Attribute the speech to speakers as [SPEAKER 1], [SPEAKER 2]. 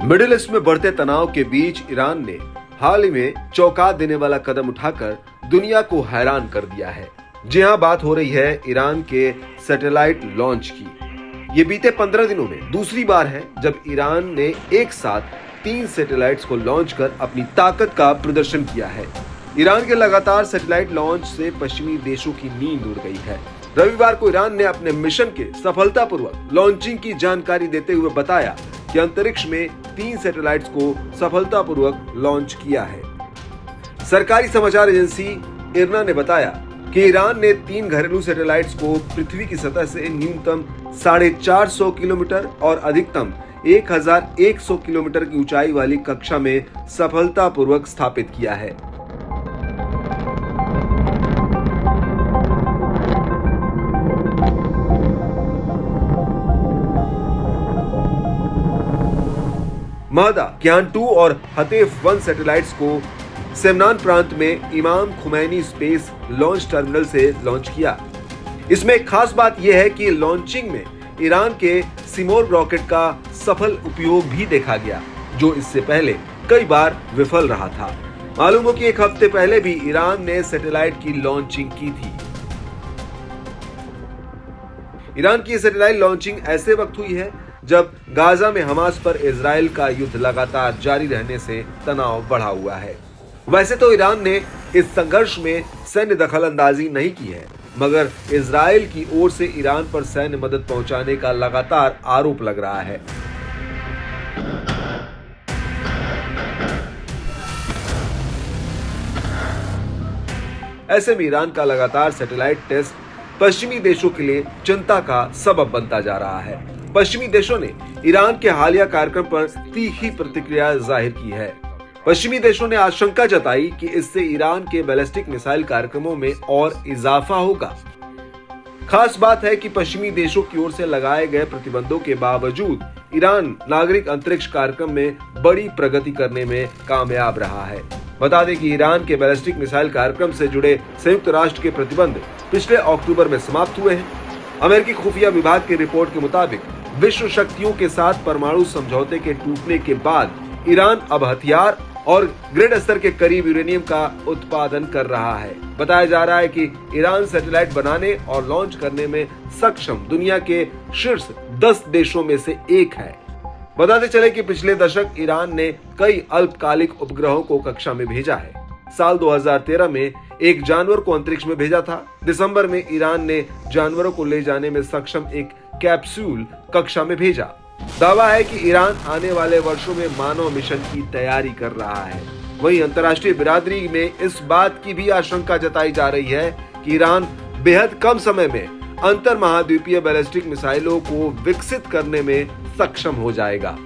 [SPEAKER 1] Middle east में बढ़ते तनाव के बीच ईरान ने हाल ही में चौंका देने वाला कदम उठाकर दुनिया को हैरान कर दिया है। जी हां, बात हो रही है ईरान के सैटेलाइट लॉन्च की। ये बीते 15 दिनों में दूसरी बार है जब ईरान ने एक साथ 3 सैटेलाइट्स को लॉन्च कर अपनी ताकत का प्रदर्शन किया है। ईरान के लगातार सैटेलाइट लॉन्च से पश्चिमी देशों की नींद उड़ गई है। रविवार को ईरान ने अपने मिशन के सफलतापूर्वक लॉन्चिंग की जानकारी देते हुए बताया कि अंतरिक्ष में 3 सैटेलाइट्स को सफलतापूर्वक लॉन्च किया है। सरकारी समाचार एजेंसी इरना ने बताया कि ईरान ने 3 घरेलू सैटेलाइट्स को पृथ्वी की सतह से न्यूनतम 450 किलोमीटर और अधिकतम 1100 किलोमीटर की ऊंचाई वाली कक्षा में सफलतापूर्वक स्थापित किया है। महदा, क्यान 2 और हतेफ 1 सैटेलाइट्स को सेमनान प्रांत में इमाम खुमैनी स्पेस लॉन्च टर्मिनल से लॉन्च किया। इसमें एक खास बात यह है कि लॉन्चिंग में ईरान के सिमोर रॉकेट का सफल उपयोग भी देखा गया, जो इससे पहले कई बार विफल रहा था। मालूम हो कि एक हफ्ते पहले भी ईरान ने सैटेलाइट की लॉन्चिंग की थी। ईरान की सैटेलाइट लॉन्चिंग ऐसे वक्त हुई है जब गाजा में हमास पर इजराइल का युद्ध लगातार जारी रहने से तनाव बढ़ा हुआ है। वैसे तो ईरान ने इस संघर्ष में सैन्य दखलंदाजी नहीं की है, मगर इजराइल की ओर से ईरान पर सैन्य मदद पहुंचाने का लगातार आरोप लग रहा है। ऐसे में ईरान का लगातार सैटेलाइट टेस्ट पश्चिमी देशों के लिए चिंता का सबब बनता जा रहा है। पश्चिमी देशों ने ईरान के हालिया कार्यक्रम पर तीखी प्रतिक्रिया जाहिर की है। पश्चिमी देशों ने आशंका जताई कि इससे ईरान के बैलिस्टिक मिसाइल कार्यक्रमों में और इजाफा होगा। खास बात है कि पश्चिमी देशों की ओर से लगाए गए प्रतिबंधों के बावजूद ईरान नागरिक अंतरिक्ष कार्यक्रम में बड़ी प्रगति करने में कामयाब रहा है। बता दें कि ईरान के बैलिस्टिक मिसाइल कार्यक्रम से जुड़े संयुक्त राष्ट्र के प्रतिबंध पिछले अक्टूबर में समाप्त हुए हैं। अमेरिकी खुफिया विभाग की रिपोर्ट के मुताबिक विश्व शक्तियों के साथ परमाणु समझौते के टूटने के बाद ईरान अब हथियार और ग्रेड स्तर के करीब यूरेनियम का उत्पादन कर रहा है। बताया जा रहा है कि ईरान सैटेलाइट बनाने और लॉन्च करने में सक्षम दुनिया के शीर्ष 10 देशों में से एक है। बताते चले कि पिछले दशक ईरान ने कई अल्पकालिक उपग्रहों को कक्षा में भेजा है। साल 2013 में एक जानवर को अंतरिक्ष में भेजा था। दिसंबर में ईरान ने जानवरों को ले जाने में सक्षम एक कैप्सूल कक्षा में भेजा। दावा है कि ईरान आने वाले वर्षों में मानव मिशन की तैयारी कर रहा है। वहीं अंतर्राष्ट्रीय बिरादरी में इस बात की भी आशंका जताई जा रही है कि ईरान बेहद कम समय में अंतर महाद्वीपीय बैलिस्टिक मिसाइलों को विकसित करने में सक्षम हो जाएगा।